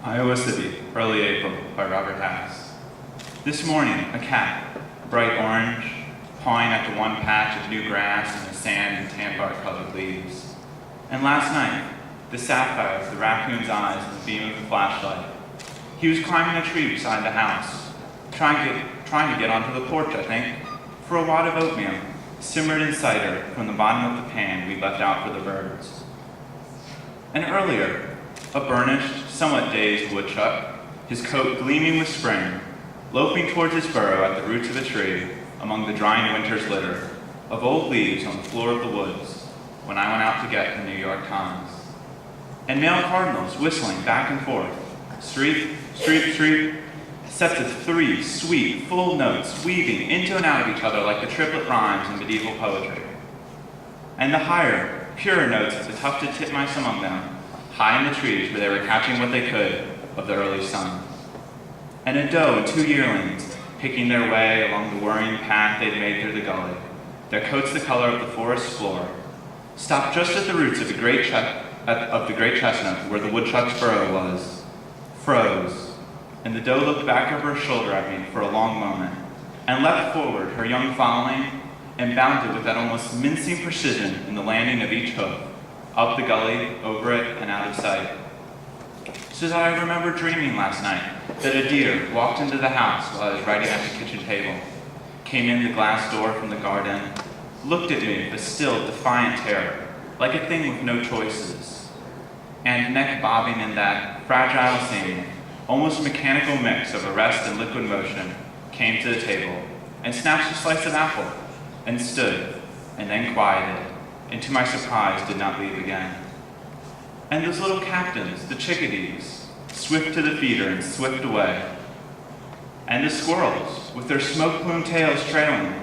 Iowa City, early April, by Robert Hass. This morning, a cat, bright orange, pawing at the one patch of new grass in the sand and tan bark-colored leaves. And last night, the sapphire of the raccoon's eyes in the beam of the flashlight. He was climbing a tree beside the house, trying to get onto the porch, I think, for a wad of oatmeal, simmered in cider from the bottom of the pan we left out for the birds. And earlier, a burnished, somewhat dazed woodchuck, his coat gleaming with spring, loping towards his burrow at the roots of a tree among the drying winter's litter of old leaves on the floor of the woods when I went out to get the New York Times. And male cardinals whistling back and forth, street, street, street, sets of three sweet, full notes weaving into and out of each other like the triplet rhymes in medieval poetry. And the higher, purer notes of the tufted titmice among them, high in the trees where they were catching what they could of the early sun. And a doe and two yearlings, picking their way along the worrying path they'd made through the gully, their coats the color of the forest floor, stopped just at the roots of the great chestnut where the woodchuck's burrow was, froze, and the doe looked back over her shoulder at me for a long moment, and leapt forward, her young following, and bounded with that almost mincing precision in the landing of each hoof, up the gully, over it, and out of sight. So that I remember dreaming last night that a deer walked into the house while I was writing at the kitchen table, came in the glass door from the garden, looked at me with a still, defiant terror, like a thing with no choices, and neck bobbing in that fragile scene, almost mechanical mix of arrest and liquid motion, came to the table and snatched a slice of apple and stood and then quieted, and to my surprise did not leave again. And those little captains, the chickadees, swift to the feeder and swift away. And the squirrels, with their smoke-plumed tails trailing,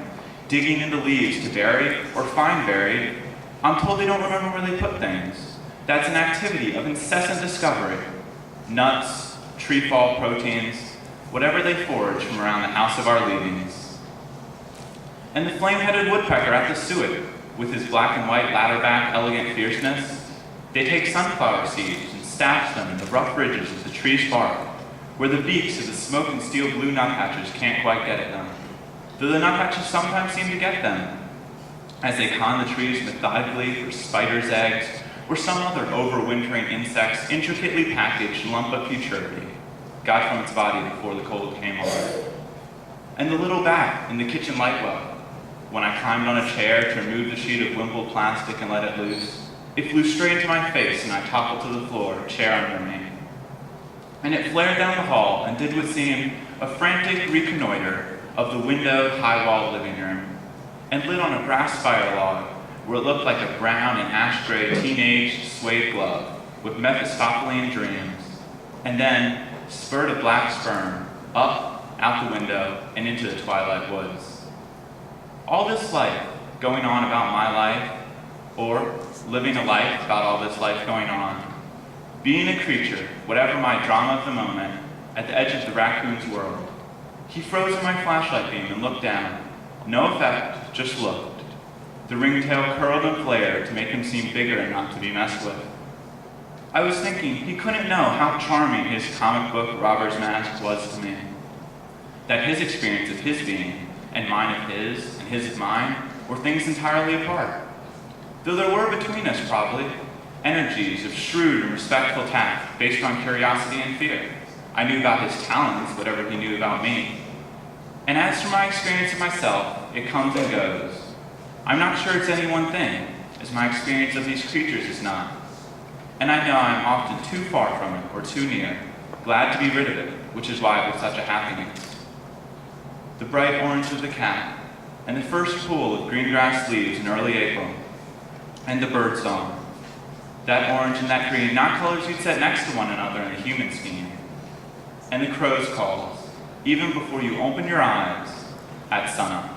digging into leaves to bury or find buried. I'm told they don't remember where they put things. That's an activity of incessant discovery. Nuts, tree fall proteins, whatever they forage from around the house of our leavings. And the flame-headed woodpecker at the suet, with his black and white ladder-back elegant fierceness, they take sunflower seeds and stash them in the rough ridges of the tree's bark, where the beaks of the smoke and steel blue nuthatches can't quite get at them, though the nuthatches sometimes seem to get them, as they con the trees methodically for spiders' eggs or some other overwintering insect's intricately packaged lump of futurity, got from its body before the cold came on. And the little bat in the kitchen light well, when I climbed on a chair to remove the sheet of wimpled plastic and let it loose, it flew straight into my face and I toppled to the floor, chair under me. And it flared down the hall and did what seemed a frantic reconnoiter of the windowed, high-walled living room, and lit on a brass fire log where it looked like a brown and ash-gray teenage suede glove with Mephistophelian dreams, and then spurred a black sperm up, out the window, and into the twilight woods. All this life going on about my life, or living a life about all this life going on, being a creature, whatever my drama of the moment, at the edge of the raccoon's world. He froze in my flashlight beam and looked down. No effect, just looked. The ringtail curled and flared to make him seem bigger and not to be messed with. I was thinking he couldn't know how charming his comic book robber's mask was to me. That his experience of his being, and mine of his, and his of mine, were things entirely apart. Though there were between us, probably, energies of shrewd and respectful tact based on curiosity and fear. I knew about his talents, whatever he knew about me. And as for my experience of myself, it comes and goes. I'm not sure it's any one thing, as my experience of these creatures is not. And I know I'm often too far from it, or too near, glad to be rid of it, which is why it was such a happiness. The bright orange of the cat, and the first pool of green grass leaves in early April, and the bird song. That orange and that green, not colors you'd set next to one another in the human scheme. And the crow's calls, even before you open your eyes at sunup.